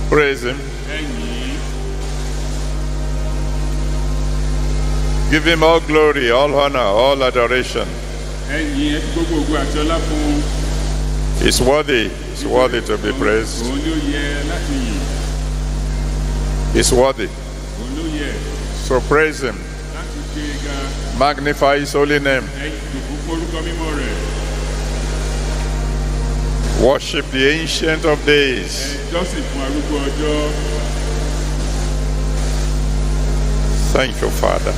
Praise him. Give him all glory, all honor, all adoration. He's worthy. He's worthy to be praised. He's worthy. So praise him. Magnify his holy name. Worship the Ancient of Days. Thank you, Father.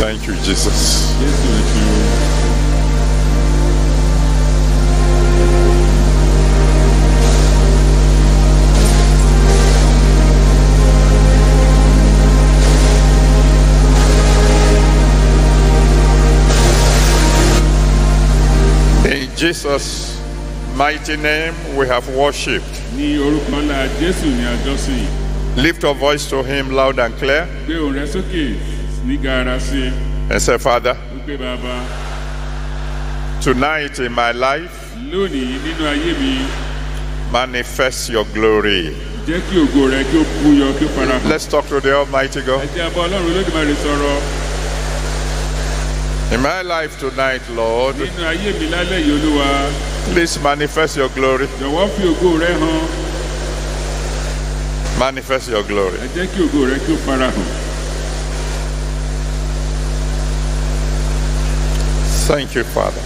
Thank you, Jesus. In Jesus' mighty name, we have worshipped. Lift your voice to him loud and clear. And say, Father, tonight in my life, manifest your glory. Let's talk to the Almighty God. In my life tonight, Lord, please manifest your glory. Manifest your glory. Thank you, Father.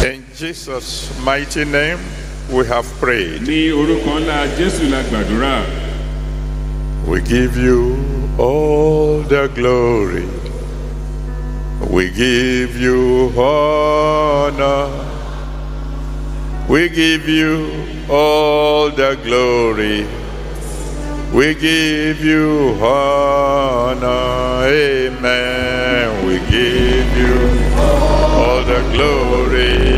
In Jesus' mighty name, we have prayed. We give you all the glory. We give you honor. We give you all the glory. We give you honor. Amen. We give you all the glory.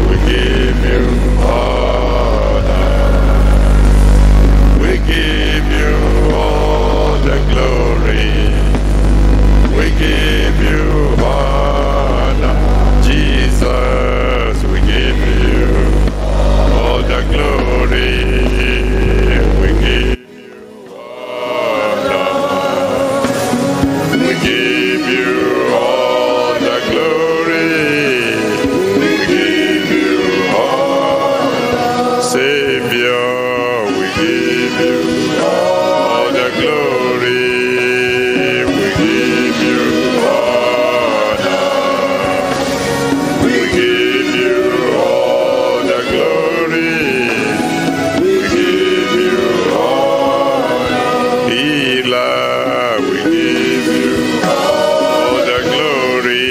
We give you honor. We give you all the glory. We give you honor. Jesus, we give you all the glory. We give you honor. We give you all the glory. We give you honor. Savior, we give you all the glory. We give you honor. We give you all the glory. We give you honor. Healer, we give you all the glory.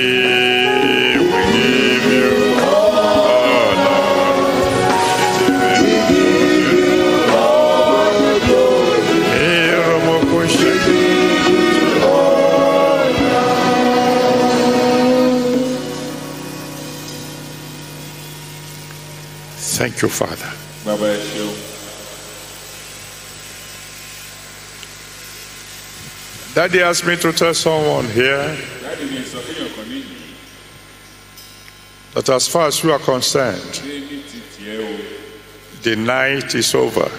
We give you honor. Thank you, Father. Daddy asked me to tell someone here that as far as you are concerned, the night is over.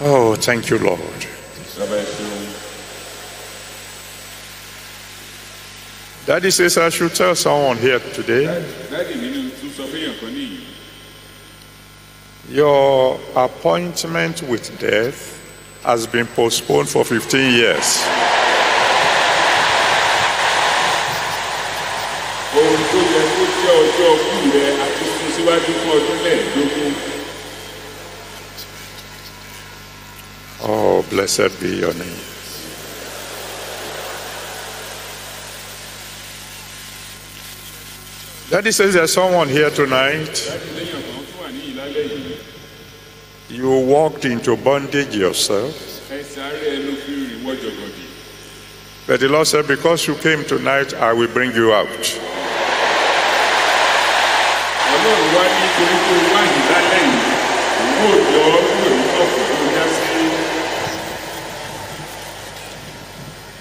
Oh, thank you, Lord. Daddy says I should tell someone here today, your appointment with death has been postponed for 15 years. Oh, blessed be your name. Daddy says there's someone here tonight. You walked into bondage yourself. But the Lord said, because you came tonight, I will bring you out.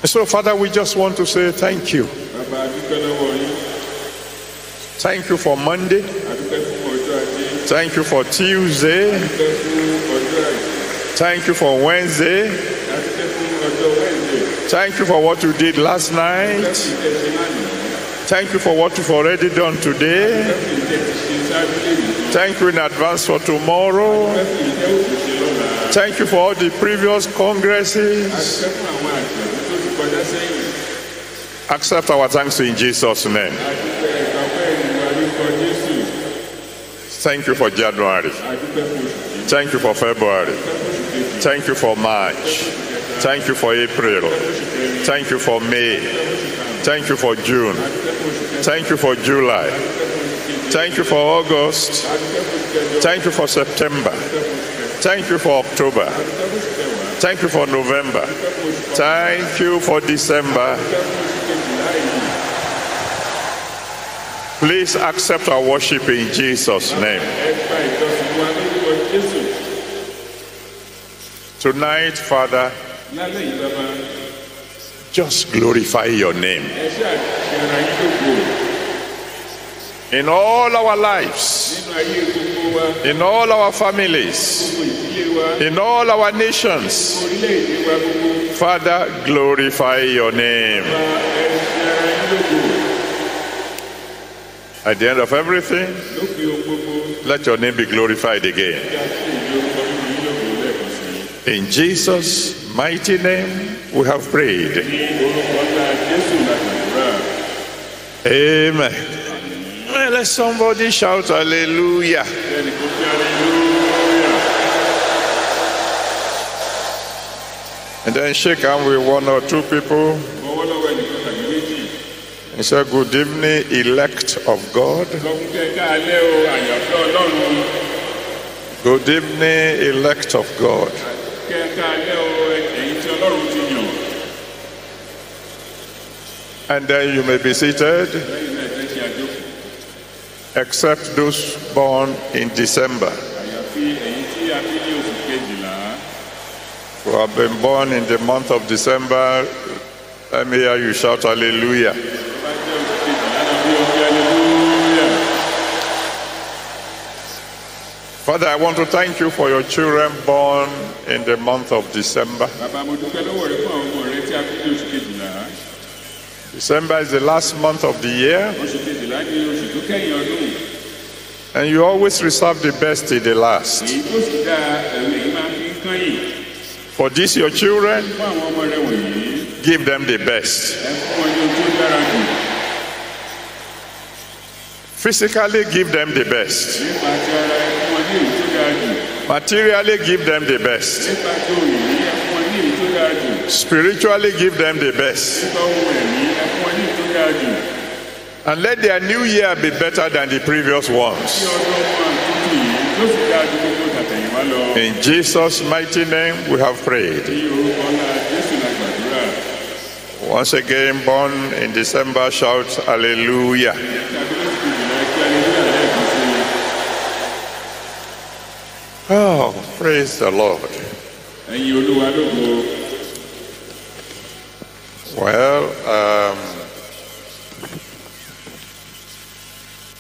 So, Father, we just want to say thank you. Thank you for Monday. Thank you for Tuesday. Thank you for Wednesday. Thank you for what you did last night. Thank you for what you've already done today. Thank you in advance for tomorrow. Thank you for all the previous congresses. Accept our thanks in Jesus' name. Thank you for January. Thank you for February. Thank you for March. Thank you for April. Thank you for May. Thank you for June. Thank you for July. Thank you for August. Thank you for September. Thank you for October. Thank you for November. Thank you for December. Please accept our worship in Jesus' name. Tonight, Father, just glorify your name in all our lives, in all our families, in all our nations. Father, glorify your name. At the end of everything, let your name be glorified again. In Jesus' mighty name, we have prayed. Amen. Let somebody shout hallelujah. And then shake hands with one or two people. He said, good evening, elect of God. Good evening, elect of God. And then you may be seated, except those born in December, who have been born in the month of December. Let me hear you shout hallelujah. Father, I want to thank you for your children born in the month of December. December is the last month of the year, and you always reserve the best in the last. For these your children, give them the best. Physically, give them the best. Materially, give them the best. Spiritually, give them the best. And let their new year be better than the previous ones. In Jesus' mighty name, we have prayed. Once again, born in December, shout hallelujah. Oh, praise the Lord. Well,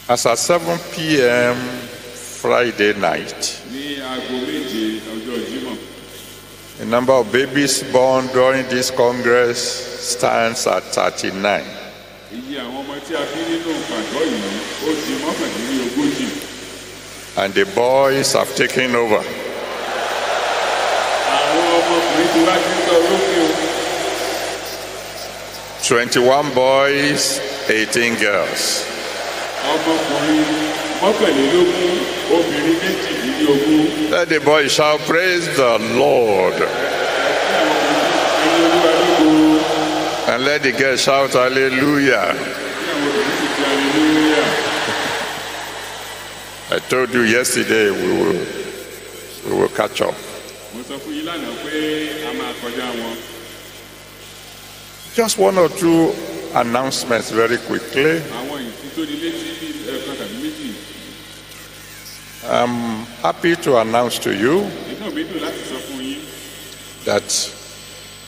as at 7 p.m. Friday night, the number of babies born during this Congress stands at 39. And the boys have taken over. 21 boys, 18 girls. obìnrin méjìdínlógún. Let the boy shout, praise the Lord. And let the girl shout, hallelujah. I told you yesterday we will catch up. Mo sọ fún yín lánàá pé a máa kọjá wọn. Just one or two announcements very quickly. Àwọn ìfitónilétí bíi ẹ̀kan tàbí méjì. I'm happy to announce to you Inú mi dùn láti sọ fún yín. that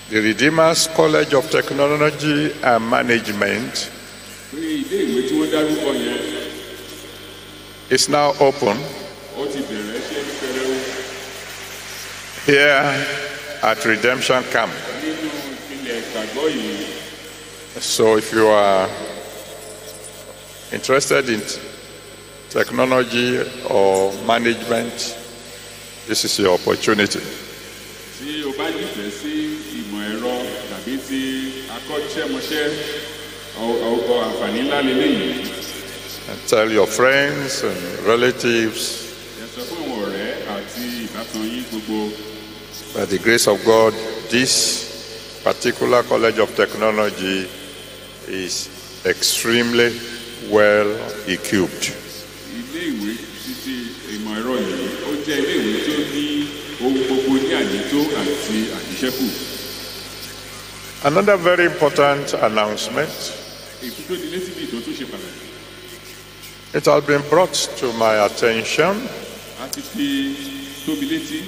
the Redeemer's College of Technology and Management Pé ilé ìwé tí wọ́n dárúkọ yẹn is now open ó ti bẹ̀rẹ̀ iṣẹ́ ní pẹrẹu here at Redemption Camp. nínú ilẹ̀ ìgbàgbọ́ yìí. So if you are interested in technology or management, this is your opportunity. Tí o bá nífẹ̀ẹ́ sí ìmọ̀ ẹ̀rọ tàbí ti akọ́ṣẹ́mọṣẹ́ ọ̀pọ̀ àǹfààní ńlá lélẹ́yìí. And tell your friends and relatives Ẹ sọ fún àwọn ọ̀rẹ́ àti ìbátan yín gbogbo. by the grace of God, this particular College of Technology is extremely well equipped. Ilé ìwé títí ìmọ̀ ẹ̀rọ yìí ó jẹ́ ilé ìwé tó ní ohun gbogbo ní ànító àti àníṣẹ́kù. Another very important announcement. Ìfitónilétí bíi tó tún ṣe pàtàkì. It has been brought to my attention A ti fi tóbi létí.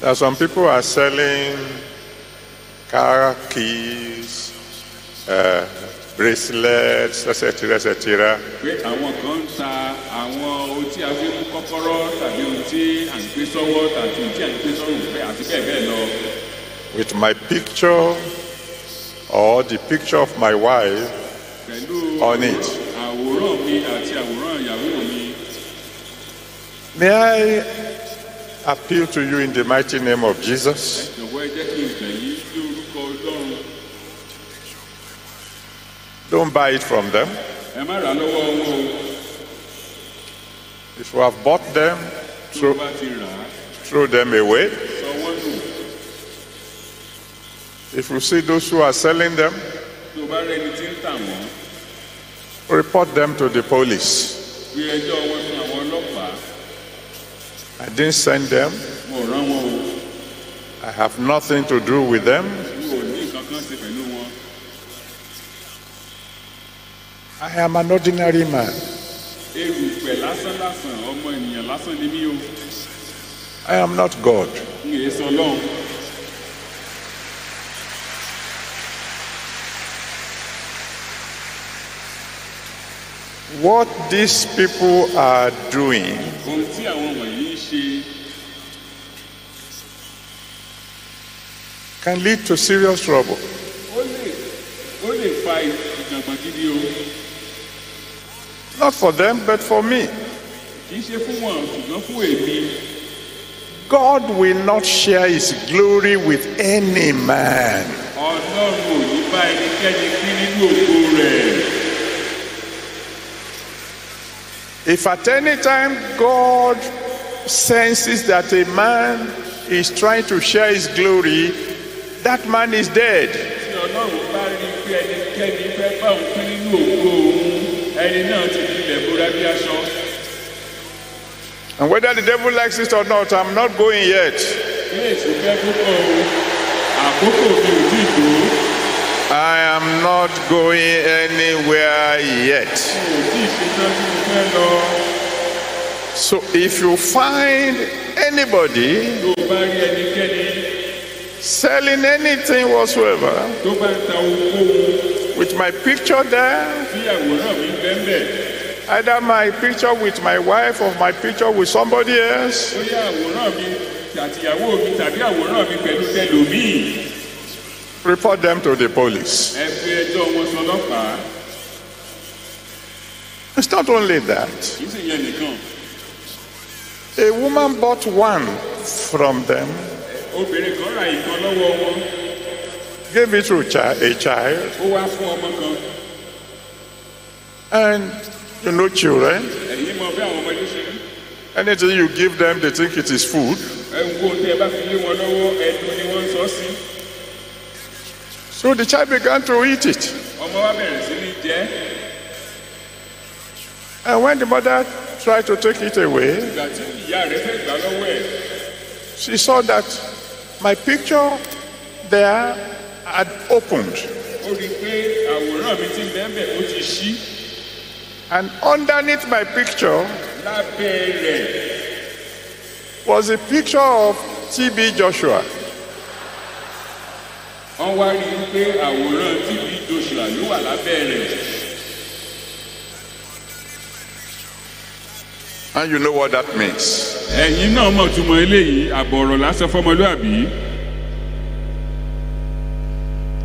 that some people are selling car keys, bracelets, etc., etc. Pé àwọn kan ń ta àwọn ohun tí a fi mú kọ́kọ́rọ́ tàbí ohun tí à ń gbé sọ́wọ́ tàbí ohun tí à ń gbé sọ́rùn pé àti bẹ́ẹ̀ bẹ́ẹ̀ lọ. with my picture or the picture of my wife Pẹ̀lú on it. àwòrán mi àti àwòrán ìyàwó mi. May I appeal to you in the mighty name of Jesus? Jọ̀wọ́ ẹ jẹ́ kí n bẹ̀ yín ní orúkọ Ọlọ́run. Don't buy it from them. Ẹ má rà á lọ́wọ́ wọn o. If you have bought them, Tó o bá ti rà á, throw them away. sọ wọ́n nù. If you see those who are selling them, Tó o bá rẹ́ni tí ń tà wọ́n, report them to the police. gbé ẹjọ́ wọn fún àwọn ọlọ́pàá. I didn't send them. Mo rán wọn o. I have nothing to do with them. Mi ò ní nǹkan kan ṣe pẹ̀lú wọn. I am an ordinary man. Erùpẹ̀ lásán lásán ọmọ ènìyàn lásán ni mí o. I am not God. N kì í sọ Ọlọ́run. What these people are doing Ohun tí àwọn wọ̀nyí ń ṣe can lead to serious trouble. ó lè fa ìjàngbọ̀n gidi o. Not for them, but for me. Kì í ṣe fún wọn ṣùgbọ́n fún èmi. God will not share his glory with any man. Ọlọ́run ò ní bá ẹnikẹ́ni pín nínú ògo rẹ̀. If at any time God senses that a man is trying to share his glory, that man is dead. Tí Ọlọ́run bá rí pé ẹnikẹ́ni fẹ́ bá òun pín nínú ògo òun, ẹni náà ti fi ilẹ̀ bóra bí aṣọ. And whether the devil likes it or not, I'm not going yet. Ilé ìṣúfẹ́ púpọ̀ o, àkókò mi ò tí ì tó. I am not going anywhere yet. Mi ò tí ì ṣetán tí mo fẹ́ lọ. So if you find anybody Tó bá rí ẹnikẹ́ni selling anything whatsoever tó bá ń ta ohunkóhun with my picture there, tí àwòrán mi ń bẹ́ẹ̀ bẹ́ẹ̀. either my picture with my wife or my picture with somebody else, Bóyá àwòrán mi àtìyàwó mi tàbí àwòrán mi pẹ̀lú tẹlòmíì. report them to the police. Ẹ fi ẹjọ́ wọn sọ ọlọ́pàá. It's not only that. Kì í sì yẹn nìkan. A woman bought one from them, Obìnrin kan ra ìkan lọ́wọ́ wọn. gave it to a child, Ó wá fún ọmọ kan. and you know children, Ẹ̀yin mọ bí àwọn ọmọdé ṣe rí. Anything you give them, they think it is food. So the child began to eat it. And when the mother tried to take it away, she saw that my picture there had opened. And underneath my picture was a picture of TB Joshua. And you know what that means.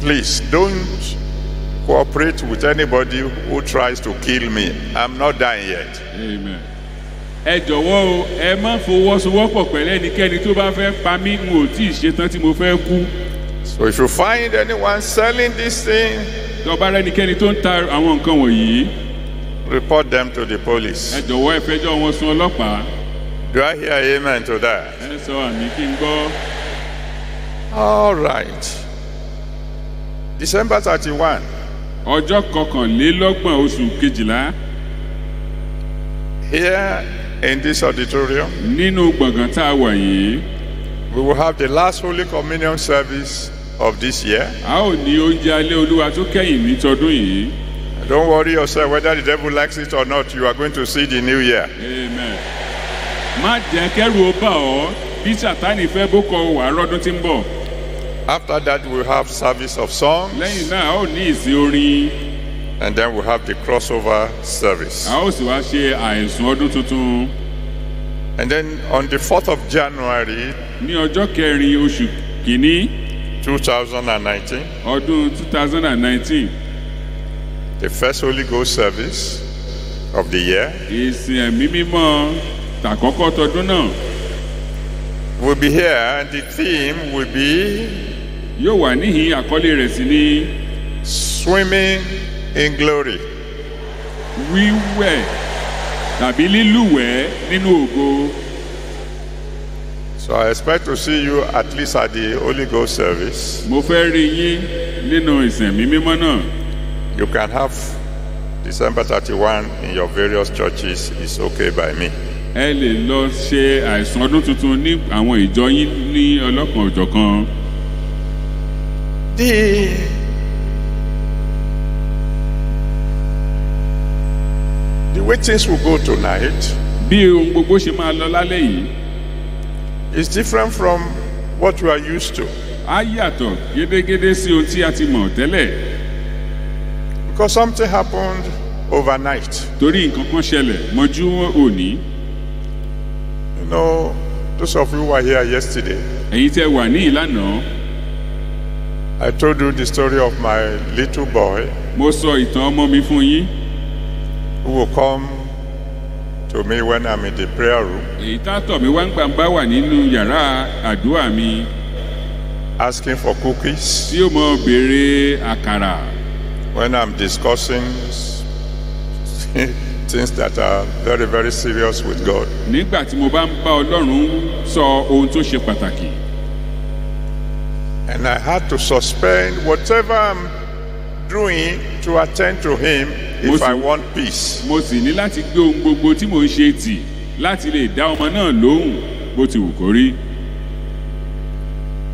Please don't cooperate with anybody who tries to kill me. I'm not dying yet. Amen. Ẹ jọ̀wọ́ ẹ má fọwọ́sowọ́pọ̀ pẹ̀lú ẹnikẹ́ni tó bá fẹ́ pa mí, n ò tí ì ṣetán tí mo fẹ́ kú. So if you find anyone selling this thing, tó bá rẹ́ ẹnikẹ́ni tó ń ta àwọn nǹkan wọ̀nyí, report them to the police. Ẹ jọ̀wọ́ ẹ fẹjọ́ wọn sùn ọlọ́pàá. Do I hear amen to that? Ẹ sọ àmì kí n gbọ́. All right. December 31. Ọjọ́ 21 oṣù kejìlá. Here in this auditorium, nínú gbọ̀ngàn tá a wà yìí, we will have the last Holy Communion service of this year. A ó ní oúnjẹ alẹ́ Olúwa tó kẹ́yìn ní tọdún yìí. Don't worry yourself whether the devil likes it or not. You are going to see the new year. Amen. Má jẹ́ kẹ́rù ó bà ọ́ bí Sátánì fẹ́ bó kọ wà lọ́dún tí ń bọ̀. After that, we'll have service of songs. Lẹ́yìn náà a ó ní ìsìn orin. And then we'll have the crossover service. A ó sì wá ṣe àìsùn ọdún tuntun. And then on the 4th of January, ní ọjọ́ 4 oṣù kìíní, 2019, ọdún 2019, the first Holy Ghost service of the year, ìsìn ẹ̀mí mímọ́ tàkọ́kọ́ tọdún náà, will be here, and the theme will be yóò wà níhìn àkọlé rẹ̀ sí ní swimming in glory. Wíwẹ̀ tàbí lílúwẹ̀ẹ́ nínú ògo. So I expect to see you at least at the Holy Ghost service. Mo fẹ́ rí yín nínú ìsìn ẹ̀mí mímọ́ náà. You can have December 31 in your various churches. It's okay by me. Ẹ lè lọ ṣe àìsùn ọdún tuntun ní àwọn ìjọ yín ní ọlọ́kan òjọ̀kan. The way things will go tonight, bí ohun gbogbo ṣe máa lọ lálẹ́ yìí, is different from what you are used to. Á yàtọ̀ gédégédé sí ohun tí a ti mọ̀ tẹ́lẹ̀. Because something happened overnight. Torí nǹkan kan ṣẹlẹ̀ mọ́jú òní. You know, those of you who were here yesterday, Ẹ̀yin tẹ́ wà ní ìlànà. I told you the story of my little boy Mo sọ ìtàn ọmọ mi fún yín. who will come to me when I'm in the prayer room, Èyí tá tọ̀ mí wá ń gbàǹbá wà nínú yàrá àdúrà mi, asking for cookies tí ó mọ béèrè àkàrà. when I'm discussing things that are very, very serious with God. Nígbà tí mo bá ń bá Ọlọ́run sọ ohun tó ṣe pàtàkì. And I had to suspend whatever I'm doing to attend to him if I want peace. Mo sì ní láti gbé ohun gbogbo tí mò ń ṣe tì láti lè dá ọmọ náà lóhùn bó ti wù kó rí.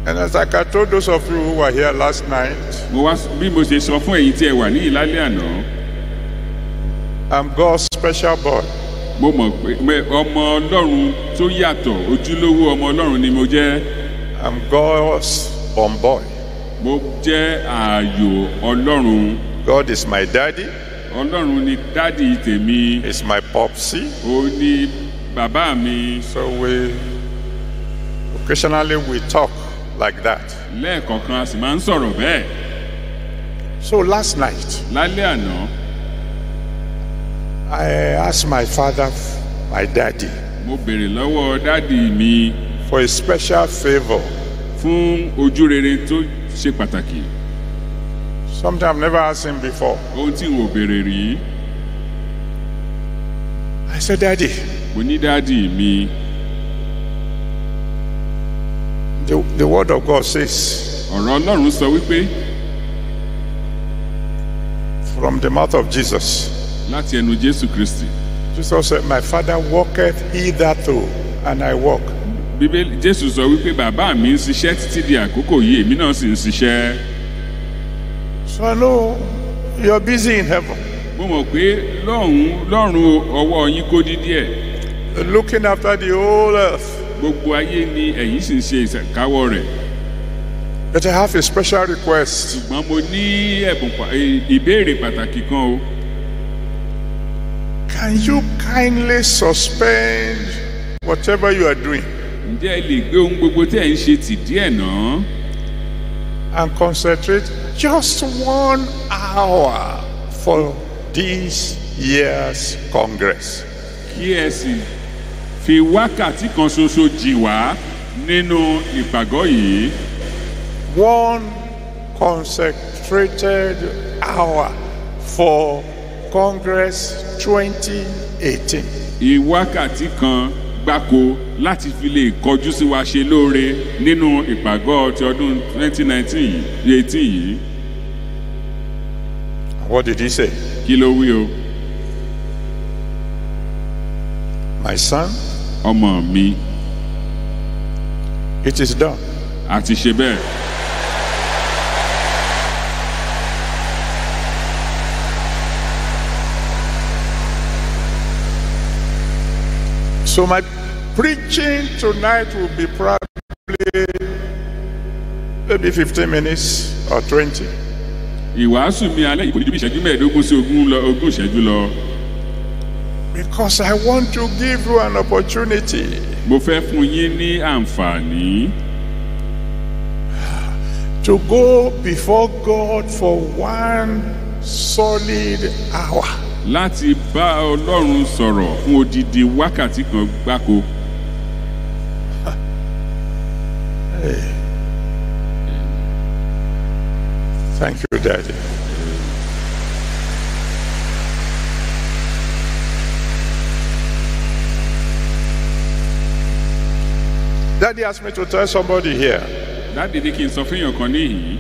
And as like I told those of you who were here last night, Mo wá bí mo ṣe sọ fún ẹ̀yin tí ẹ wà ní ìlálẹ́ àná. I'm God's special boy. Mo mọ̀ pé ọmọ Ọlọ́run tó yàtọ̀, ojúlówó ọmọ Ọlọ́run ni mo jẹ́. I'm God's born boy. Mo jẹ́ ààyò Ọlọ́run. God is my daddy. Ọlọ́run ni dádì tèmi. He's my popsy. Ó ní bàbá mi. So occasionally we talk like that. Lẹ́ẹ̀kọ̀ọ̀kan a sì máa ń sọ̀rọ̀ bẹ́ẹ̀. So last night, Lálẹ́ àná, I asked my father, my daddy, mo béèrè lọ́wọ́ dádì mi for a special favor. fún ojú rere tó ṣe pàtàkì. Something I've never asked him before. Ohun tí n ò béèrè rí. I I said, Daddy, mo ní dáàdì mi, the word of God says, ọ̀rọ̀ Ọlọ́run sọ wípé from the mouth of Jesus, láti ẹnu Jésù Kristi. Jesus said, my Father walketh hitherto, and I walk. Bíbélì Jésù sọ wípé bàbá mi ń ṣiṣẹ́ títí di àkókò yìí, èmi náà sì ń ṣiṣẹ́. So I know you're busy in heaven, Mo mọ̀ pé lọ́run ọwọ́ yín kó dídí ẹ̀. looking after the whole earth. Gbogbo ayé ni ẹ̀yin sì ń ṣe ìṣàkáwọ́ rẹ̀. But I have a special request. Ṣùgbọ́n mo ní ìbéèrè pàtàkì kan o. Can you kindly suspend whatever you are doing Ǹjẹ́ ẹ lè gbé ohun gbogbo tí ẹ̀ ń ṣe tì díẹ̀ náà? and concentrate just 1 hour for this year's Congress? Kí ẹ sì fi wákàtí kan ṣoṣo jì wá nínú ìpàgọ́ yìí. 1 consecrated hour for Congress 2018. Ìwákàtí kan gbáko láti fi lè kọjú sí wa ṣe lóore nínú ìpàgọ́ ti ọdún 2018 yìí. What did he say? Kí ló wí o? My son, Ọmọ mi, it is done. a ti ṣe bẹ́ẹ̀. So my preaching tonight will be probably maybe 15 minutes or 20. Ìwàásù mi alẹ́ yìí kò ní ju bí ìṣẹ́jú mẹ́ẹ̀ẹ́dógún sí ogún ìṣẹ́jú lọ. Because I want to give you an opportunity Mo fẹ́ fún yín ní àǹfààní to go before God for 1 solid hour. láti bá Ọlọ́run sọ̀rọ̀ fún odidi wákàtí kan gbáko. Thank you, Daddy. Daddy asked me to tell somebody here. Láti ní kí n sọ fún èèyàn kan níhìn-ín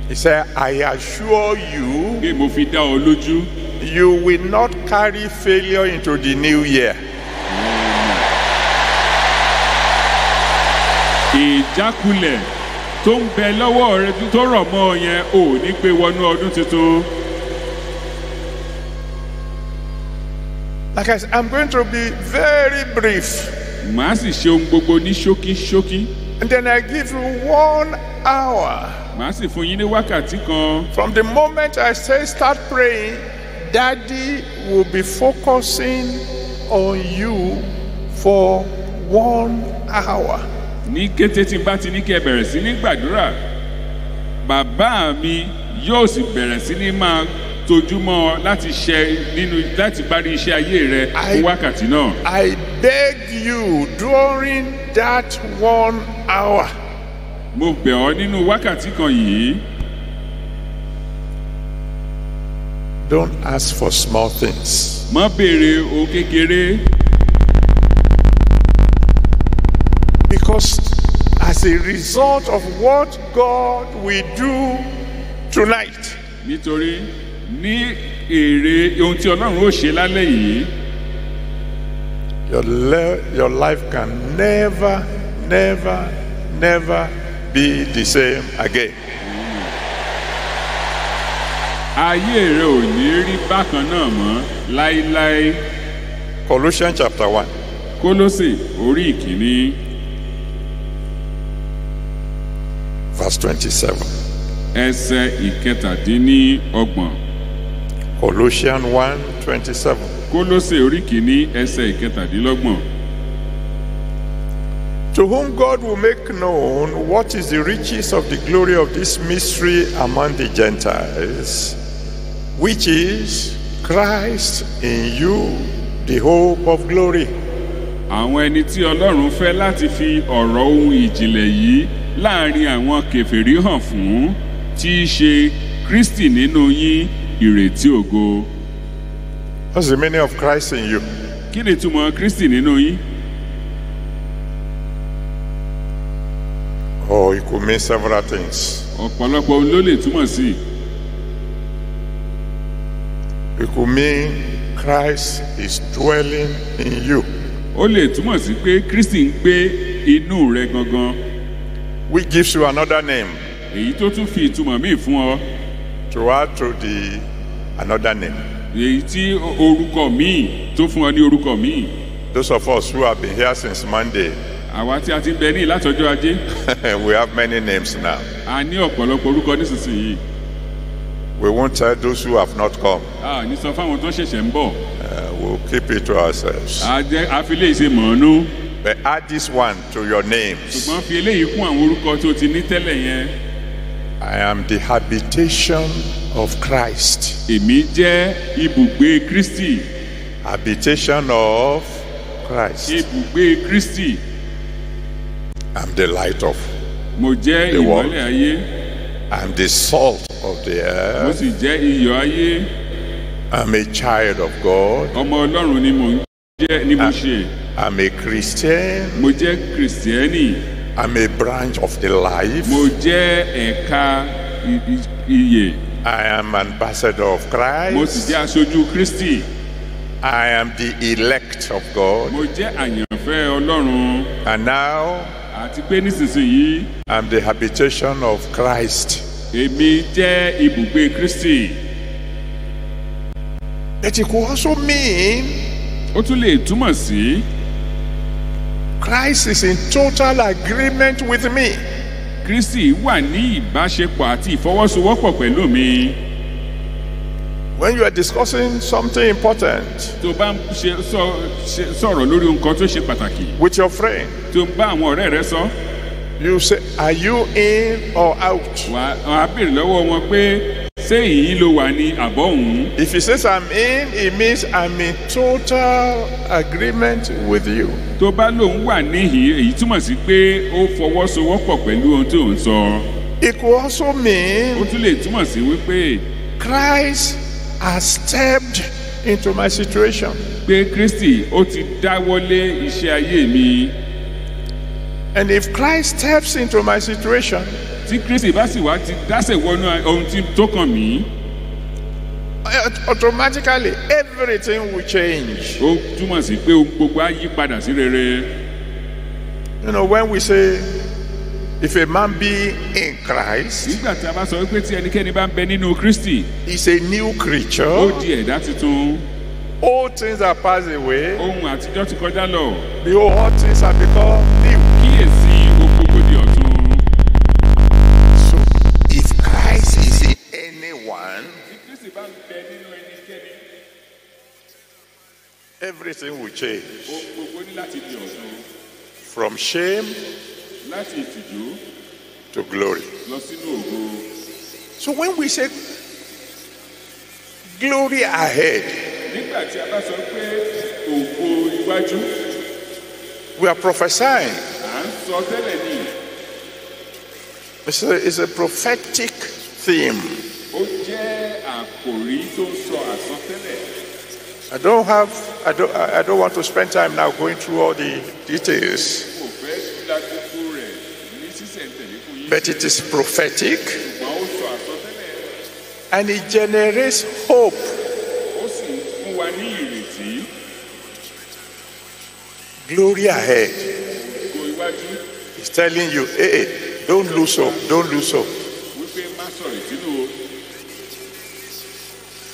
He said, I assure you, pé mo fi dá ọ lójú. you will not carry failure into the new year. Ìjákulẹ̀ tó ń bẹ lọ́wọ́ rẹ tó rọ̀ mọ́ ọ yẹn ò ní pé wọnú ọdún tuntun. Like I said, I'm going to be very brief. Màá sì ṣe ohun gbogbo ní ṣókíṣókí. And then I give you 1 hour. Màá sì fún yín ní wákàtí kan. From the moment I say start praying, Daddy will be focusing on you for 1 hour. Ní kété tí n bá ti ní kí ẹ bẹ̀rẹ̀ sí ní gbàdúrà, bàbá mi yóò sì bẹ̀rẹ̀ sí ní máa tojúmọ́ láti parí iṣẹ́ ayé rẹ fún wákàtí náà. I beg you during that 1 hour, Mo bẹ̀ ọ́ nínú wákàtí kan yìí, don't ask for small things. má béèrè ohun kékeré. Because as a result of what God will do tonight, Nítorí ní èrè ohun tí Ọlọ́run ó ṣe lálẹ́ yìí, your life can never be the same again. ayé rẹ ò ní rí bákan náà mọ́ láíláí. Colossians chapter 1. Kólósè orí ìkíní Verse 27. ẹsẹ̀ ìkẹtàdínníọgbọ̀n. Colossians 1:27. Kólósè orí ìkíní ẹsẹ̀ ìkẹtàdínlọ́gbọ̀n. To whom God will make known what is the riches of the glory of this mystery among the Gentiles, which is Christ in you, the hope of glory. Àwọn ẹni tí Ọlọ́run fẹ́ láti fi ọ̀rọ̀ ohun ìjìnlẹ̀ yìí láàrin àwọn kèfèrí hàn fún, tí í ṣe Kristi nínú yín, ìrètí ògo. What's the meaning of Christ in you? Kí kí ni ìtumọ̀ Kristi nínú yín? Oh, it could mean several things. Ọ̀pọ̀lọpọ̀ ohun ló lè túmọ̀ sí. It could mean Christ is dwelling in you. Ó lè túmọ̀ sí pé Kristi ń gbé inú rẹ gangan. Which gives you another name Èyí tó tún fi ìtumọ̀ míì fún ọ. to add to the another name. Èyí tí orúkọ míì tó fún ọ ní orúkọ míì. Those of us who have been here since Monday, Àwa tí a ti ń bẹ ní látọjọ́ Ajé, we have many names now. a ní ọ̀pọ̀lọpọ̀ orúkọ nísinsìnyí. We won't tell those who have not come. A ní sọ fáwọn tó ṣẹ̀ṣẹ̀ ń bọ̀. We'll keep it to ourselves. A fi lè ṣe mọ̀ọ́nú. But add this one to your names. Ṣùgbọ́n fi eléyìí kún àwọn orúkọ tó ti ní tẹ́lẹ̀ yẹn. I am the habitation of Christ. Èmi jẹ́ ibùgbé Kristi. Habitation of Christ. Ibùgbé Kristi. I'm the light of. Mo jẹ́ The world. ìmọ́lẹ̀ ayé. I'm the salt of the Mo earth. sì jẹ́ iyọ̀ ayé. I'm a child of God. Ọmọ Ọlọ́run ni mo ṣe. I'm a Christian. Mo jẹ́ Kìrìsìtẹ́nì. I'm a branch of the life. Mo jẹ́ ẹ̀ka ìyè. I am ambassador of Mo sì Christ. jẹ́ aṣojú Kristi. I am the elect of God. Mo jẹ́ àyànfẹ́ Ọlọ́run. And now Àti pé nísinsìnyí, I'm the habitation of Christ. èmi jẹ́ ibùgbé Kristi. But it could also mean Ó tún lè túmọ̀ sí Christ is in total agreement with me. Kristi wà ní ìbáṣepọ̀ àti ìfọwọ́sowọ́pọ̀ pẹ̀lú mi. When you are discussing something important Tó bá ń sọ̀rọ̀ lórí nǹkan tó ṣe pàtàkì, with your friend, tó ń bá àwọn ọ̀rẹ́ rẹ sọ, you say, are you in or out? wà á béèrè lọ́wọ́ wọn pé ṣé ìyín ló wà ní àbọ̀ òun. If he says I'm in, it means I'm in total agreement with you. Tó bá lóun wà níhìn, èyí túmọ̀ sí pé ó fọwọ́sowọ́pọ̀ pẹ̀lú ohun tó ń sọ. It could also Ó mean tún lè túmọ̀ sí wípé Christ has stepped into my situation. pé Kristi ó ti dáwọ́lé iṣẹ́ ayé mi. And if Christ steps into my situation, Tí Kristi bá sì wá ti dásẹ̀ wọnú ohun tí tó kàn mí, automatically everything will change. ó túmọ̀ sí pé ohun gbogbo á yí padà sí rere. You know, when we say, if a man be in Christ, Nígbà tí a bá sọ wípé tí ẹnikẹ́ni bá ń bẹ nínú Kristi, he's a new ó creature. di ẹ̀dá tuntun. All things are passed away. Ohun àtijọ́ ti kọjá lọ. Behold, all things have become new. Kíyèsí ohun gbogbo di ọ̀tun. So, if Christ is in anyone, Tí Kristi bá ń bẹ nínú ẹnikẹ́ni, everything will change. ohun gbogbo ní láti di ọ̀tun. From shame Láti ìtìjú to glory. lọ sínú ògo. So when we say glory ahead, Nígbà tí a bá sọ pé ògo iwájú, we are prophesying. à ń sọ tẹ́lẹ̀ ní. It's a prophetic theme. Ó jẹ́ àkòrí tó ń sọ àsọtẹ́lẹ̀. I don't want to spend time now going through all the details, Kò fẹ́ la gbogbo rẹ̀ ní sísẹ̀ntẹ̀lé fún yín. but it is prophetic Ṣùgbọ́n ó sọ àsọtẹ́lẹ̀. and it generates hope. Ó sì ń fún wa ní ìrètí. Glory ahead. Ògo iwájú It's telling you, hey, don't lose hope, don't lose hope. wípé má sọ̀rọ̀ sínú o.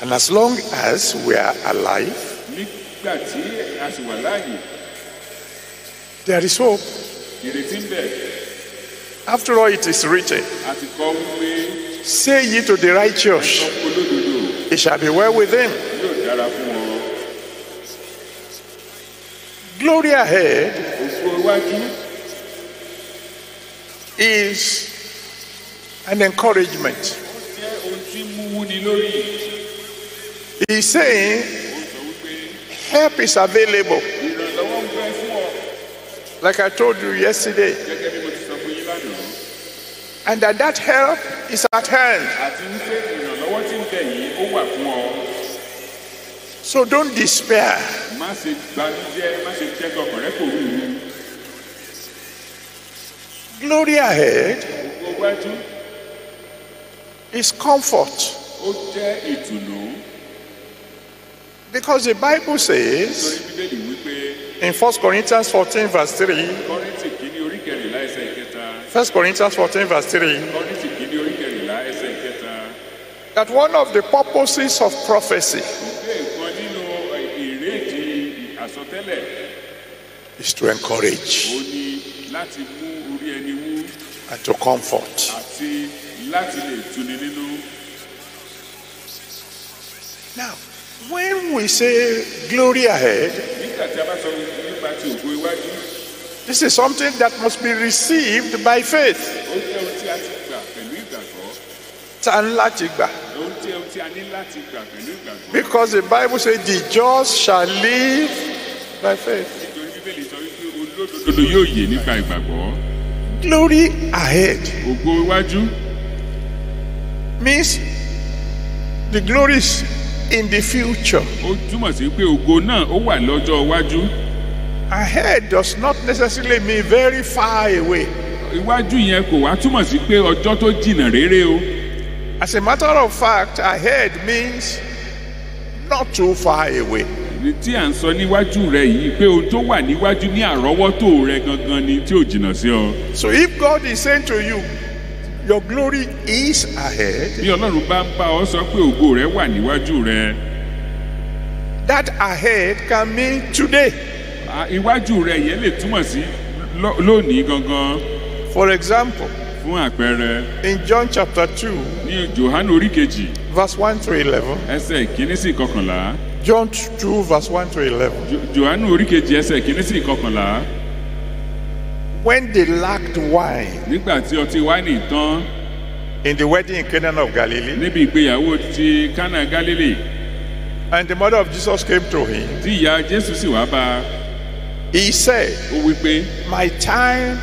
And as long as we are alive, Nígbà tí a sì wà láàyè, there is hope. ìrètí ń bẹ. After all, it is written, A ti kọ́ wípé say ye to the righteous, olódodo it shall be well with him. yóò dára fún wọn. Glory ahead Ògo iwájú is an encouragement. jẹ́ ohun tí mú wúni lórí. He's saying Ó sọ wípé help is available. ìrànlọ́wọ́ ń bẹ fún ọ. Like I told you yesterday, Gẹ́gẹ́ bí mo ti sọ fún yín lánàá. and that help is at hand. Àti wípé ìrànlọ́wọ́ tí ń bẹ yìí ó wà fún ọ. So don't despair. má ṣe gbanújẹ́, má ṣe jẹ́ kọkàn rẹ kò rúru. Glory ahead Ògo iwájú is comfort. ó jẹ́ ìtùnú. Because the Bible says Nítorí Bíbélì wípé in 1 Corinthians 14 verse 3, Kọ́ríńtì kìíní orí kẹrìnlá ẹsẹ̀ ìkẹta. 1 Corinthians 14 verse 3, Kọ́ríńtì kìíní orí kẹrìnlá ẹsẹ̀ ìkẹta. that one of the purposes of prophecy Pé nǹkan nínú ìrédìí àsọtẹ́lẹ̀ is to encourage ó ní láti mú orí ẹni wú and to comfort. àti láti lè tuni nínú. Now, when we say glory ahead, Nígbà tí a bá sọ nípa ti ògo iwájú, this is something that must be received by faith. ó jẹ́ ohun tí a ti gbà pẹ̀lú ìgbàgbọ́. Tá ń láti gbà. Ó jẹ́ ohun tí a ní láti gbà pẹ̀lú ìgbàgbọ́. Because the Bible says the just shall live by faith. Nítorí Bíbélì sọ wípé olódodo yóò yè nípa ìgbàgbọ́. Glory ahead Ògo iwájú means the glory is in the future. ó túmọ̀ sí pé ògo náà ó wà lọ́jọ́ iwájú. Ahead does not necessarily mean very far away. Iwájú yẹn kò wá túmọ̀ sí pé ọjọ́ tó jìnnà réré o. As a matter of fact, ahead means not too far away. Ní tí à ń sọ níwájú rẹ yìí pé ohun tó wà níwájú ní àrọ́wọ́tó rẹ gangan ni tí ò jìnnà sí ọ. So if God is saying to you, your glory is ahead, Bí Ọlọ́run bá ń bá ọ sọ pé ògo rẹ wà níwájú rẹ, that ahead can mean today. iwájú rẹ yẹn lè túmọ̀ sí lónìí gangan. For example, Fún àpẹẹrẹ, in John chapter 2, ní Jòhánù orí kejì verse 1 to 11, ẹsẹ̀ ìkíní sí ìkọkànlá. John 2, verse 1 to 11, Jòhánù orí kejì ẹsẹ̀ ìkíní sí ìkọkànlá. when they lacked wine Nígbà tí ọtí wáìnì tán in the wedding in Canaan of Galilee, níbi ìgbéyàwó ti Kánà Gálílì, and the mother of Jesus came to him, tí ìyá Jésù sì wá bá a, he said, ó wí pé my time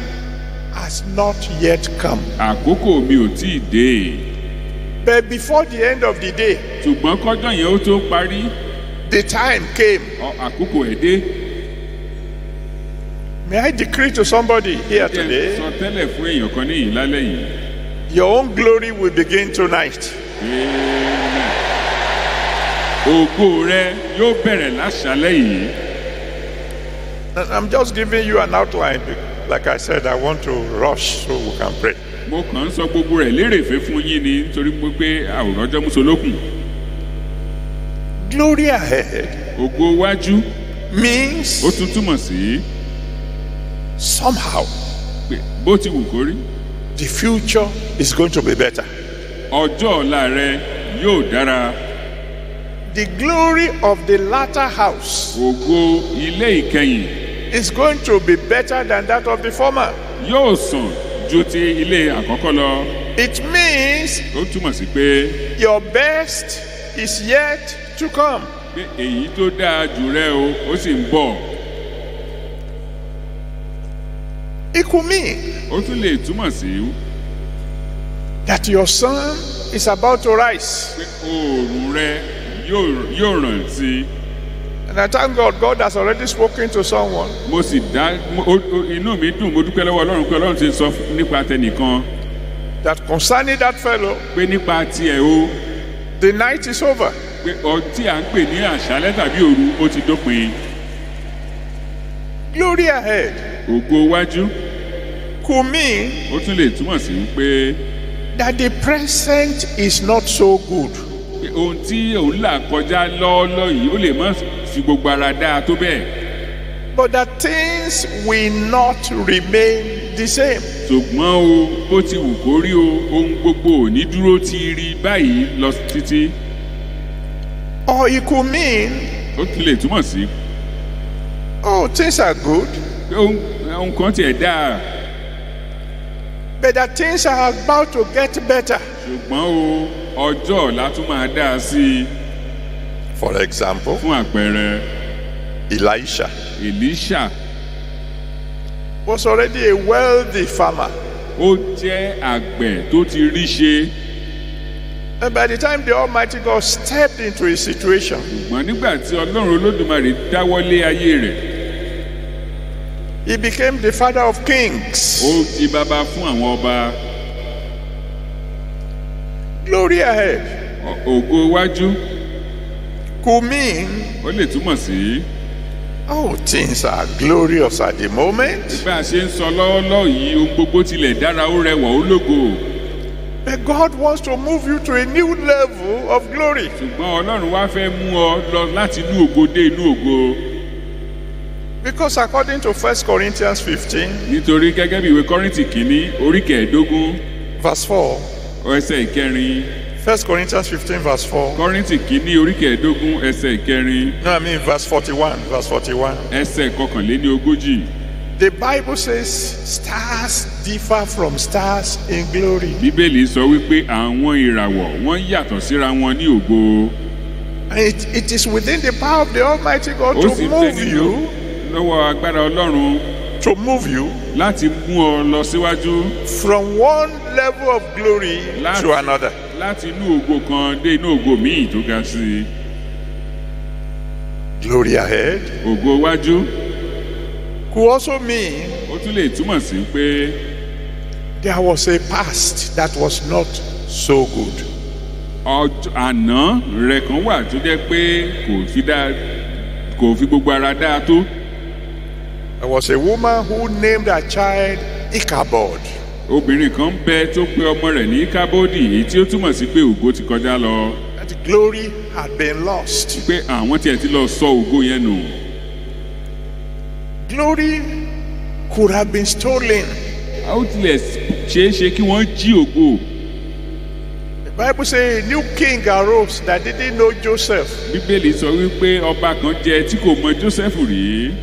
has not yet come. àkókò mi ò tí ì dé. But before the end of the day, Ṣùgbọ́n kọ́jọ́ yẹn ó tó parí, the time came. àkókò ẹ̀ dé. May I decree to somebody here Jẹ́ today, sọ tẹ́lẹ̀ fún èèyàn kan níyìn lálẹ́ yìí. your own glory will begin tonight. Amen. Ògo rẹ yóò bẹ̀rẹ̀ láṣálẹ́ yìí. And I'm just giving you an outline. Like I said, I want to rush so we can pray. Mo kàn ń sọ gbogbo rẹ̀ lérèfé fún yín ni nítorí pé àwòrán ọjọ́ mùsùlùkùn. Glory ahead Ògo iwájú means ó tún túmọ̀ sí somehow pé bó ti wù kó rí, the future is going to be better. ọjọ́ ọ̀la rẹ yóò dára. The glory of the latter house Ògo ilé ìkẹyìn is going to be better than that of the former. yóò sàn ju ti ilé àkọ́kọ́ lọ. It means Ó túmọ̀ sí pé your best is yet to come. pé èyí tó dáa jù rẹ o ó sì ń bọ̀. It could mean Ó tún lè túmọ̀ sí that your sun is about to rise. pé oòrùn rẹ yóò ràn sí i. And I thank God, God has already spoken to someone. Mo sì dá inú mi dùn, mo dúpẹ́ lọ́wọ́ Ọlọ́run pé Ọlọ́run ti sọ nípa tẹnìkan That concerning that fellow, pé nípa tiẹ̀ o the night is over. pé ọtí à ń pè ní àṣálẹ́ tàbí òru ó ti dópin. Glory ahead Ògo iwájú could mean ó tún lè túmọ̀ sí pé that the present is not so good. ohun tí òun là kọjá lọ́ọ́lọ́ yìí ó lè má fi gbogbo ara dáa tó bẹ́ẹ̀. But that things will not remain the same. Ṣùgbọ́n o bó ti wù kó rí o ohun gbogbo ò ní dúró ti rí báyìí lọ títí. Or it could mean, Ó tún lè túmọ̀ sí oh, things are good, pé ohun kan tiẹ̀ dáa. but that things are about to get better. Ṣùgbọ́n o ọjọ́ ọ̀la tún máa dáa sí i. For example, Fún àpẹẹrẹ, Elisha Èlíṣà was already a wealthy farmer. ó jẹ́ àgbẹ̀ tó ti rí ṣe. And by the time the Almighty God stepped into his situation, ṣùgbọ́n nígbà tí Ọlọ́run Olódùmarè dáwọ́lé ayé rẹ̀, he became the father of kings. ó di bàbá fún àwọn ọba. Glory ahead Ògo iwájú could mean, ó lè túmọ̀ sí oh, things are glorious at the moment, bá a ṣe ń sọ lọ́wọ́lọ́wọ́ yìí ohun gbogbo tilẹ̀ dára ó rẹwà ó lógo. but God wants to move you to a new level of glory. ṣùgbọ́n Ọlọ́run wá fẹ́ mú ọ lọ láti inú ògo dé inú ògo. Because according to 1 Corinthians 15, nítorí gẹ́gẹ́ bí ìwé Kọ́ríńtì kìíní orí kẹẹ̀ẹ́dógún verse 4, ẹsẹ̀ ìkẹrin. 1 Corinthians 15, verse 4, Kọ́ríńtì kìíní orí kẹẹ̀ẹ́dógún ẹsẹ̀ ìkẹrin. no, I mean verse 41, verse 41. ẹsẹ̀ kọkànléní ogójì. The Bible says stars differ from stars in glory. Bíbélì sọ wípé àwọn ìràwọ̀ wọ́n yàtọ̀ síra wọn ní ògo. And it is within the power of the Almighty God Ó to sì bẹ move nínú you, lọ́wọ́ agbára Ọlọ́run to move you láti mú ọ lọ síwájú from one level of glory to another. láti inú ògo kan dé inú ògo míì tó ga sí i. Glory ahead Ògo iwájú could also mean ó tún lè túmọ̀ sí pé there was a past that was not so good. àná rẹ̀ kan wà tó jẹ́ pé kò fi gbogbo ara dáa tó. There was a woman who named her child Ichabod. Obìnrin kan bẹ tó pe ọmọ rẹ̀ ní Kábódì èyí tí ó túmọ̀ sí pé ògo ti kọjá lọ. That glory had been lost. Pé àwọn tiẹ̀ ti lọ sọ ògo yẹn nù. Glory could have been stolen. A ó tilẹ̀ ṣeé ṣe kí wọ́n jí ògo. The Bible says a new king arose that didn't know Joseph. Bíbélì sọ wípé ọba kan jẹ tí kò mọ Jósẹ́fù rí.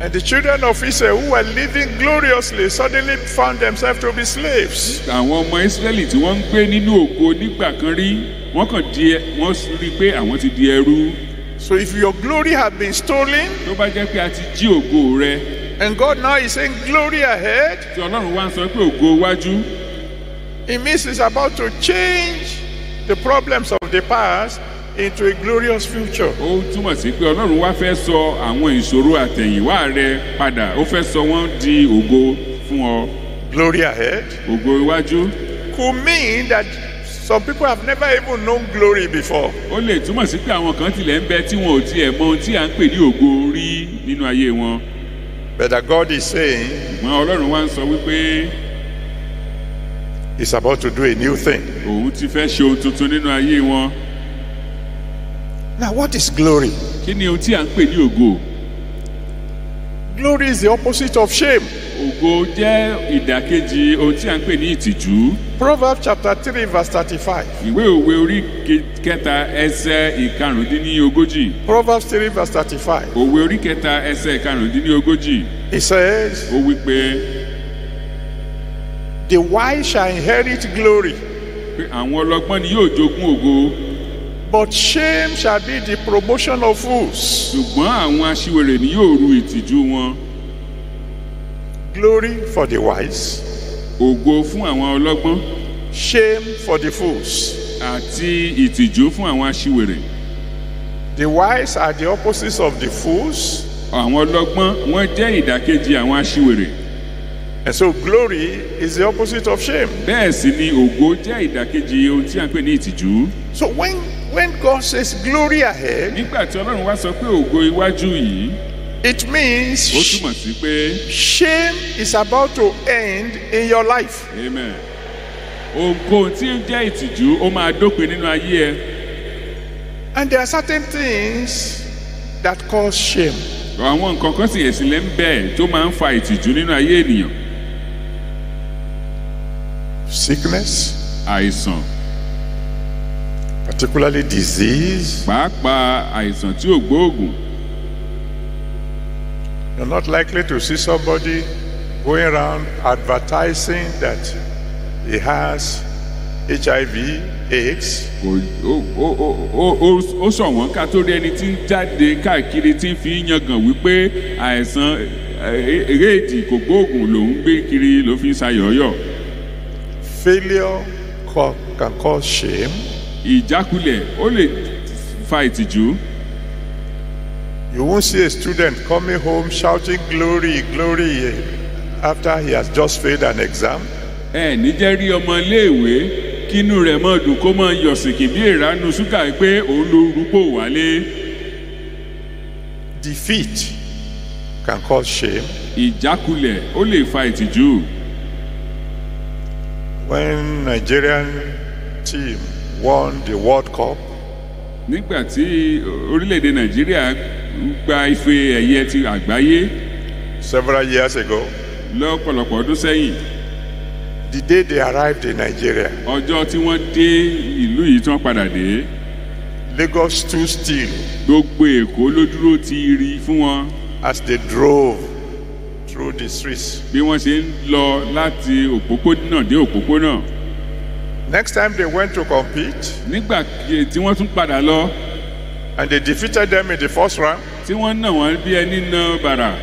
And the children of Israel who were living gloriously suddenly found themselves to be slaves. Àwọn ọmọ Ísírẹ́lì tí wọ́n ń gbé nínú ògo nígbà kan rí wọ́n rí i pé àwọn ti di ẹrú. So if your glory had been stolen, Tó bá jẹ́ pé a ti jí ògo rẹ, and God now is saying glory ahead, tí Ọlọ́run wá ń sọ pé ògo iwájú, it means He's about to change the problems of the past into a glorious future. ó túmọ̀ sí pé Ọlọ́run wá fẹ́ sọ àwọn ìṣòro àtẹ̀yìnwá rẹ padà, ó fẹ́ sọ wọ́n di ògo fún ọ. Glory ahead Ògo iwájú could mean that some people have never even known glory before. ó lè túmọ̀ sí pé àwọn kan tilẹ̀ ń bẹ tí wọn ò tiẹ̀ mọ ohun tí à ń pè ní ògo rí nínú ayé wọn. But that God is saying Ṣùgbọ́n Ọlọ́run wá ń sọ wípé He's about to do a new thing. òun ti fẹ́ ṣe ohun tuntun nínú ayé wọn. Now, what is glory? Kí ni ohun tí à ń pè ní ògo? Glory is the opposite of shame. Ògo jẹ́ ìdàkejì ohun tí à ń pè ní ìtìjú. Proverbs chapter 3 verse 35. Ìwé òwe orí kẹta ẹsẹ̀ ìkarùndínlógójì. Proverbs 3 verse 35. Òwe orí kẹta ẹsẹ̀ ìkarùndínlógójì. It says, Ó wí pé the wise shall inherit glory, àwọn ọlọ́gbọ́n ni yóò jogún ògo. but shame shall be the promotion of fools. Ṣùgbọ́n àwọn aṣiwèrè ni yóò ru ìtìjú wọn. Glory for the wise, Ògo fún àwọn ọlọ́gbọ́n shame for the fools. àti ìtìjú fún àwọn aṣiwèrè. The wise are the opposites of the fools, Àwọn ọlọ́gbọ́n wọ́n jẹ́ ìdàkejì àwọn aṣiwèrè. and so glory is the opposite of shame. Bẹ́ẹ̀ sì ni ògo jẹ́ ìdàkejì ohun tí à ń pè ní ìtìjú. So when God says glory ahead, Nígbà tí Ọlọ́run wá sọ pé ògo iwájú yìí, it means ó túmọ̀ sí pé shame is about to end in your life. amen. Ògo tí ó jẹ́ ìtìjú ó máa dópin nínú ayé ẹ. And there are certain things that cause shame. Àwọn nǹkan kan sì ẹ̀sìn lẹ́ ń bẹ tó máa ń fa ìtìjú nínú ayé ènìyàn. Sickness, Àìsàn, particularly disease. pàápàá àìsàn tí ò gbóògùn. You're not likely to see somebody going around advertising that he has HIV, AIDS. Ó ṣọ̀wọ́n ká tó rí ẹni tí ń jáde káàkiri tí ń fi yangàn wípé àìsàn éèdì kò gbóògùn lòún gbé kiri ló fi ń ṣayọ̀ọ́yọ̀. Failure, can cause shame. ìjákulẹ̀ ó lè fa ìtìjú. You won't see a student coming home shouting glory, glory after he has just failed an exam. ẹ ní jẹ́ rí ọmọ iléèwé kínú rẹ̀ mọ́ dùn kó mọ́ yọ̀sìnkì bí ìránú ṣúgà pé òun ló rúgbò wálé. Defeat can cause shame. ìjákulẹ̀ ó lè fa ìtìjú. When Nigerian team won the World Cup, nígbà tí orílẹ̀-èdè nàìjíríà gba ife ẹ̀yẹ ti àgbáyé several years ago, lọ́pọ̀lọpọ̀ ọdún sẹ́yìn, the day they arrived in Nigeria, ọjọ́ tí wọ́n dé ìlú yìí tí wọ́n padà dé, Lagos stood still gbogbo èkó ló dúró ti rí fún wọn as they drove through the streets. bí wọ́n ṣe ń lọ láti òpópónà dé òpópónà. Next time they went to compete, nígbà tí wọ́n tún padà lọ and they defeated them in the first round, tí wọ́n nà wọ́n bí ẹni na bàrà,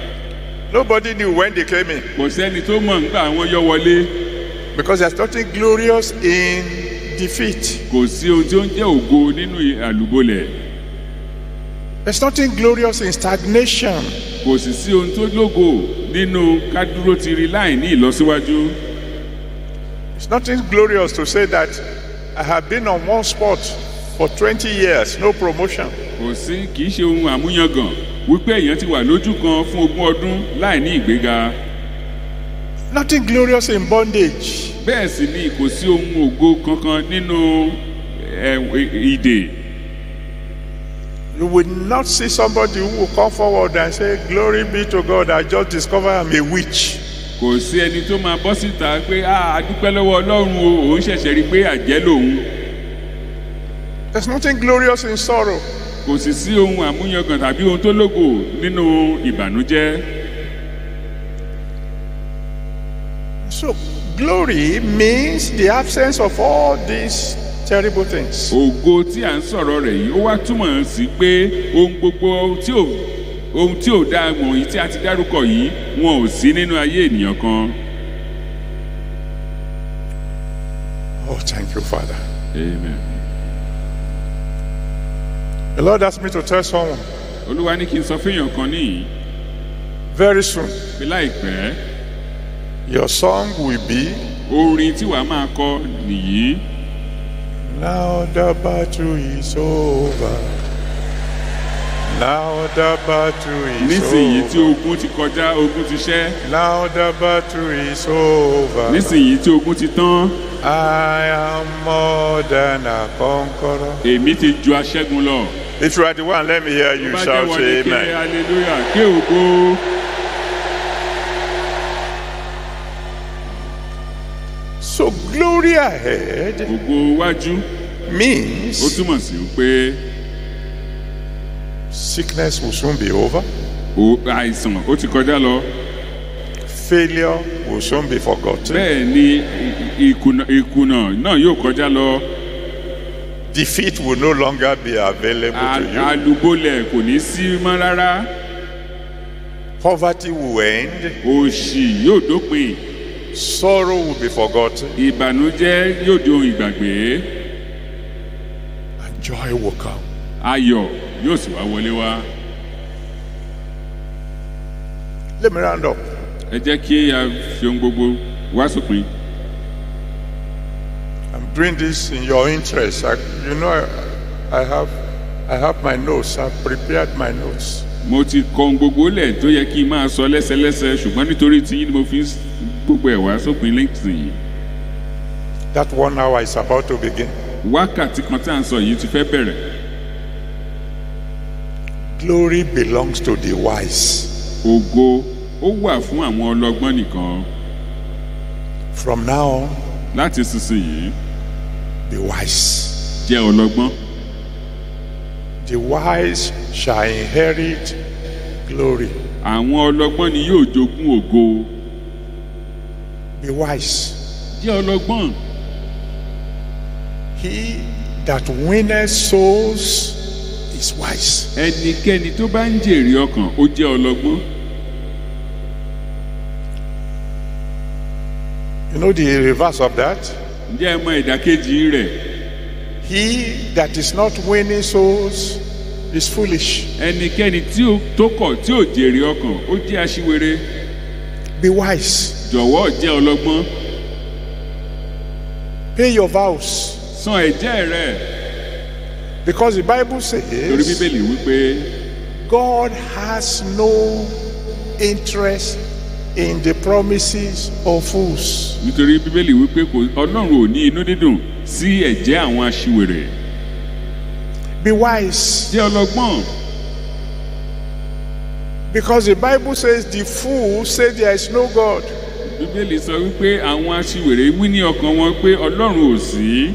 nobody knew when they came in, kò sẹ́ni tó mọ̀ nígbà wọ́n yọ wọlé. because there's nothing glorious in defeat. kò sí ohun tí ó ń jẹ́ ògo nínú àlùbọ́lẹ̀. There's nothing glorious in stagnation. kò sì sí ohun tó lógo nínú kádúró ti rí láì ní ìlọsíwájú. It's nothing glorious to say that I have been on one spot for 20 years, no promotion. kò sí kì í ṣe ohun àmúyangàn wípé èèyàn ti wà lójú kan fún 20 ọdún láì ní ìgbéga. Nothing glorious in bondage. bẹ́ẹ̀ sì ni kò sí ohun ògo kankan nínú ìdè. You will not see somebody who will come forward and say, glory be to God, I just discovered I'm a witch. kò sí ẹni tó máa bọ́ síta pé a dúpẹ́ lọ́wọ́ ọlọ́run o òun ṣẹ̀ṣẹ̀ rí pé àjẹ́ lòun. There's nothing glorious in sorrow. kò sì sí ohun àmúyangàn tàbí ohun tó lógo nínú ìbànújẹ́. So, glory means the absence of all these terrible things. ògo tí à ń sọ̀rọ̀ rẹ̀ yìí ó wá túmọ̀ sí pé ohun gbogbo ohun tí ò dáa wọ̀nyí tí a ti dárúkọ yìí wọn ò sí nínú ayé ènìyàn kan. Oh, thank you, Father. Amen. The Lord asked me to tell someone olúwa ní kí n sọ fẹ́yàn kan níyì very soon, pé láìpẹ́ your song will be, orin tí wàá máa kọ nìyí. now the battle is over. Now the battle is nísìnyí tí over. ogun ti kọjá ogun ti ṣẹ́. Now the battle is over. nísìnyí tí ogun ti tán I am more than a conqueror. èmi ti ju aṣẹ́gun lọ. If you are the one, let me hear you bá jẹ́ shout wọlé ké amen. hallelujah ké ògo. So glory ahead ògo wájú ó means túmọ̀ sí pé sickness will soon be over. àìsàn ó ti kọjá lọ. Failure will soon be forgotten. bẹ́ẹ̀ ni ìkùnà náà yóò kọjá lọ. Defeat will no longer be available to you. àlùbọ́lẹ̀ kò ní sí mọ́ rárá. Poverty will end. òṣì yóò dópin. Sorrow will be forgotten. ìbànújẹ́ yóò di ohun ìgbàgbé. And joy will come. ayọ̀ yóò sì wá wọlé wá. Let me round up. ẹ jẹ́ kí a fi ohun gbogbo wá sópin. I'm doing this in your interest. I have my notes. I've prepared my notes. mo ti kọ ohun gbogbo lẹ̀ tó yẹ kí n máa sọ lẹ́sẹlẹ́sẹ ṣùgbọ́n nítorí tí mo fi gbogbo ẹ̀ wá sópin lẹ́yìn. That 1 hour is about to begin. wákàtí kan tí à ń sọ yìí ti fẹ́ bẹ̀rẹ̀. Glory belongs to the wise. ògo ó wà fún àwọn ọlọ́gbọ́n nìkan. From now on, láti sísìnyí be wise. jẹ́ ọlọ́gbọ́n. The wise shall inherit glory. àwọn ọlọ́gbọ́n ni yóò jogún ògo. Be wise. jẹ́ ọlọ́gbọ́n. He that winneth souls is wise. ẹnikẹ́ni tó bá ń jèrè ọkàn ó jẹ́ ọlọ́gbọ́n. You know the reverse of that? Ǹjẹ́ ẹ mọ ìdàkejì rẹ̀? He that is not winning souls is foolish. Ẹnikẹ́ni tó kọ̀ tí ò jèrè ọkàn, ó jẹ́ aṣiwèrè. Be wise. Jọ̀wọ́ jẹ́ ọlọ́gbọ́n. Pay your vows. San ẹ̀jẹ́ rẹ̀. Because the Bible Torí says Bíbélì wípé God has no interest in the promises of fools. nítorí Bíbélì wípé Ọlọ́run ò ní inú dídùn sí ẹ̀jẹ́ àwọn aṣiwèrè. Be wise. Jẹ́ ọlọ́gbọ́n. Because the Bible says the fool say there is no God. Bíbélì sọ wípé àwọn aṣiwèrè wí ní ọkàn wọn pé Ọlọ́run ò sí.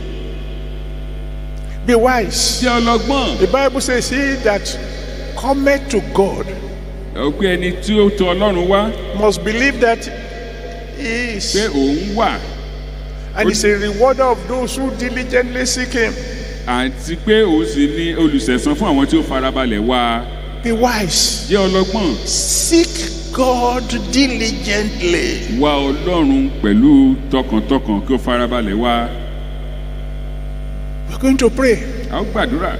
Be wise. Jẹ́ ọlọ́gbọ́n. The Bible says he that cometh to God Ọ̀pẹ ẹni tí ó tọ̀ Ọlọ́run wá must believe that he is, pé òun wà and is a rewarder of those who diligently seek him. àti pé òun sì ní olùsẹ̀san fún àwọn tí ó farabalẹ̀ wá. Be wise. Jẹ́ ọlọ́gbọ́n. Seek God diligently. Wá Ọlọ́run pẹ̀lú tọkàntọkàn kí ó farabalẹ̀ wá. We're going to pray A ó gbàdúrà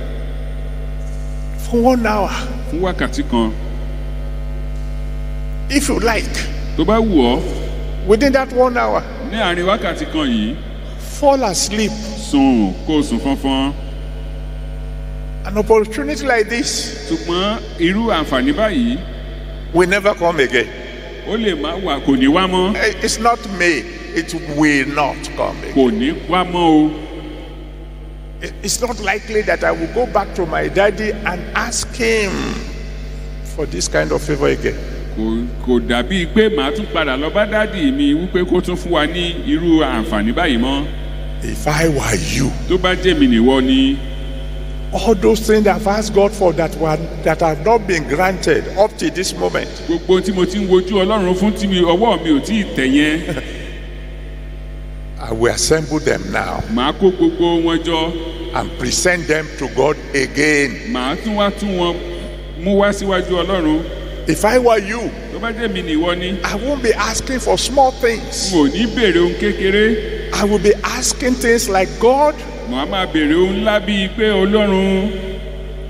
for 1 hour. fún wákàtí kan. If you like, Tó bá wù ọ́, within that 1 hour, ní àárín wákàtí kan yìí, fall asleep. sùn kó o sùn fọ́nfọ́n. An opportunity like this Ṣùgbọ́n irú àǹfààní báyìí will never come again. ó lè má wà, kò ní wá mọ́. It's not me. It will not come again. Kò ní wá mọ́ o. It's not likely that I will go back to my daddy and ask him for this kind of favor again. Kò dàbí pé màá tún padà lọ bá dádì mi wípé kó tún fún wa ní irú àǹfààní báyìí mọ́. If I were you, Tó bá jẹ́ mi nìwọ ni, all those things I've asked God for that have not been granted up to this moment, gbogbo tí mo ti ń wojú Ọlọ́run fún tí ọwọ́ mi ò tí ì tẹ̀ yẹn, I will assemble them now màá kó gbogbo wọn jọ, and present them to God again. màá tún wọn mú wá síwájú Ọlọ́run. If I were you, Tó bá jẹ́ mi nìwọ ni, I won't be asking for small things. n ò ní béèrè ohun kékeré. I will be asking things like, God, Màá máa béèrè ohun ńlá bíi pé Ọlọ́run,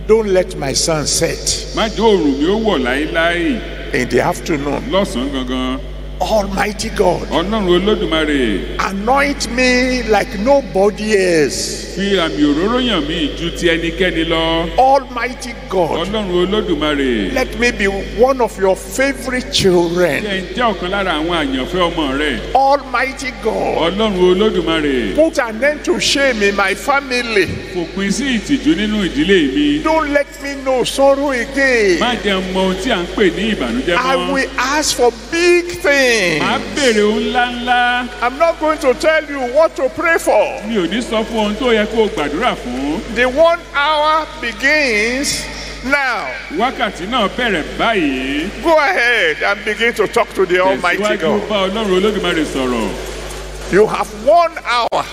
don't let my sun set má jẹ́ oòrùn mi ó wọ̀ láéláé in the afternoon. lọ́sàn-án gangan. Almighty God, Ọlọ́run Olódùmarè, anoint me like nobody else. fi àmì òróró yàn mí ju ti ẹnikẹ́ni lọ. Almighty God, Ọlọ́run Olódùmarè, let me be one of your favorite children. jẹ́ ń jẹ́ ọ̀kan lára àwọn àyànfẹ́ ọmọ rẹ̀. Almighty God, Ọlọ́run Olódùmarè, put an end to shame in my family. fòpin sí ìtìjú nínú ìdílé mi. Don't let me know sorrow again. Má jẹ́ n mọ ohun tí à ń pè ní ìbànújẹ́ I mọ́. will ask for big things. Màá béèrè ohun ńláńlá. I'm not going to tell you what to pray for. Mi ò ní sọ fún ohun tó yẹ kó o gbàdúrà fún. The 1 hour begins now. Wákàtí náà bẹ̀rẹ̀ báyìí. Go ahead and begin to talk to the Almighty Tẹ̀síwájú God. bá Ọlọ́run Olódùmarè sọ̀rọ̀. You have 1 hour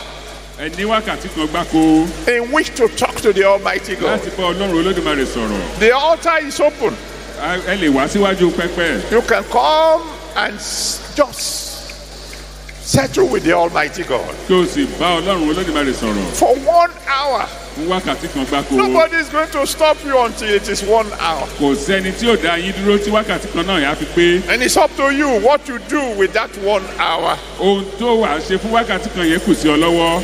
Ẹ ní wákàtí kan gbáko in which to talk to the Almighty God. láti bá Ọlọ́run Olódùmarè sọ̀rọ̀. The altar is open. Ẹ lè wá síwájú pẹpẹ. You can come and just settle with the Almighty God. Kí o sì bá Ọlọ́run Olódùmarè sọ̀rọ̀ For 1 hour. fún wákàtí kan gbáko. Nobody is going to stop you until it is 1 hour. Kò sẹ́ni tí ò dá yín dúró tí wákàtí kan náà yá fi pé. And it's up to you what you do with that 1 hour. Ohun tó wàá ṣe fún wákàtí kan yẹn kù sí ọ lọ́wọ́.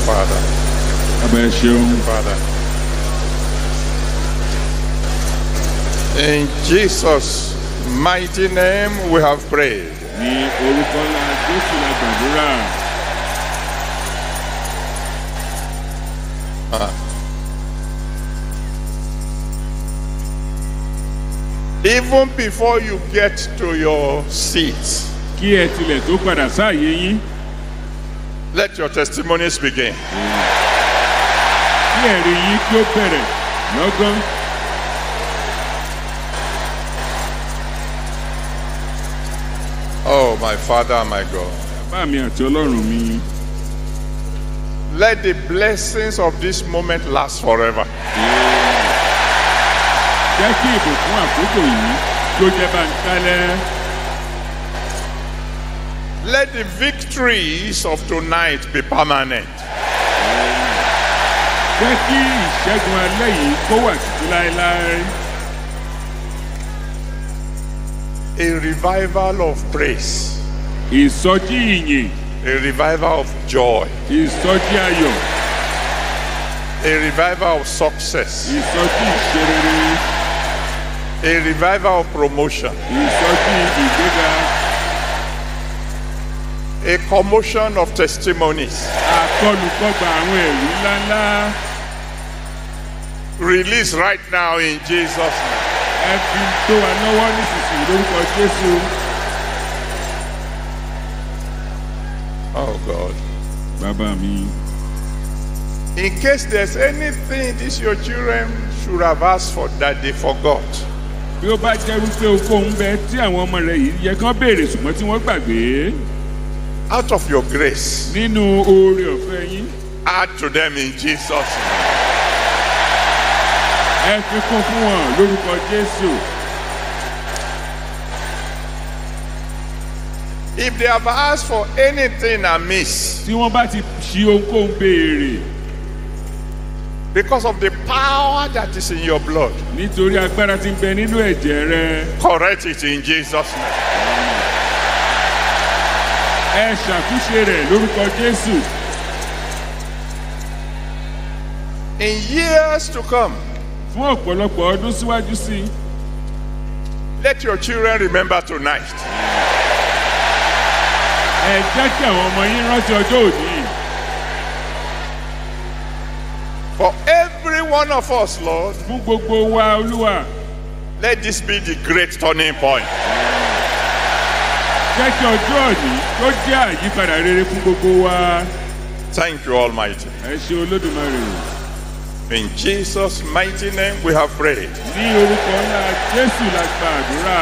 Father. Bàbá ẹ ṣeun. Father. In Jesus' mighty name we have prayed. Ní orúkọ ńlá Jésù la gbàdúrà. Even before you get to your seat, Kí ẹ tilẹ̀ tó padà sáàyè yín. let your testimonies begin. Kí ẹ̀rí yín kí ó bẹ̀rẹ̀ lọ́gán. Oh, my Father and my God. Bàbá mi àti Ọlọ́run mi. Let the blessings of this moment last forever. Jẹ́ kí ìbùkún àkókò yìí kí ó jẹ́ báńkálẹ́. Let the victories of tonight be permanent. Jẹ́ kí ìṣẹ́gun alẹ́ yìí kó wà títí láéláé. A revival of praise, Ìsọjí ìyìn, a revival of joy, ìsọjí ayọ̀, a revival of success, ìsọjí ìṣerere, a revival of promotion, ìsọjí ìgbéga, a commotion of testimonies. àkọlùkọgbà àwọn ẹ̀rí ńláńlá. Release right now in Jesus' name. Ẹ fi tó wa lọ́wọ́ nísinsìnyí lórúkọ Jésù. Oh God. Bàbá mi. In case there's anything these your children should have asked for that they forgot, Bí ó bá jẹ́ wípé okòó bẹ tí àwọn ọmọ rẹ̀ yìí yẹ kán béèrè ṣùgbọ́n tí wọ́n gbàgbé. out of your grace, Nínú oore ọ̀fẹ́ yín. add to them in Jesus' name. Ẹ fi kún fún wọn lórúkọ Jésù. If they have asked for anything amiss, Tí wọ́n bá ti ṣi ohunkóhun béèrè because of the power that is in your blood, nítorí agbára tí ń bẹ nínú ẹ̀jẹ̀ rẹ. correct it in Jesus' name. Ẹ ṣàtúnṣe rẹ̀ lórúkọ Jésù. In years to come, Fún ọ̀pọ̀lọpọ̀ ọdún síwájú sí i. let your children remember tonight. Ẹ jẹ́ kí àwọn ọmọ yín rántí ọjọ́ òní. For every one of us, Lord, Fún gbogbo wa Olúwa. let this be the great turning point. Jẹ́ kí ọjọ́ òní kó jẹ́ àyípadà rere fún gbogbo wa. Thank you, Almighty. Ẹ ṣé Olódùmarè. In Jesus' mighty name we have prayed. Ní orúkọ ńlá Jésù la gba àdúrà.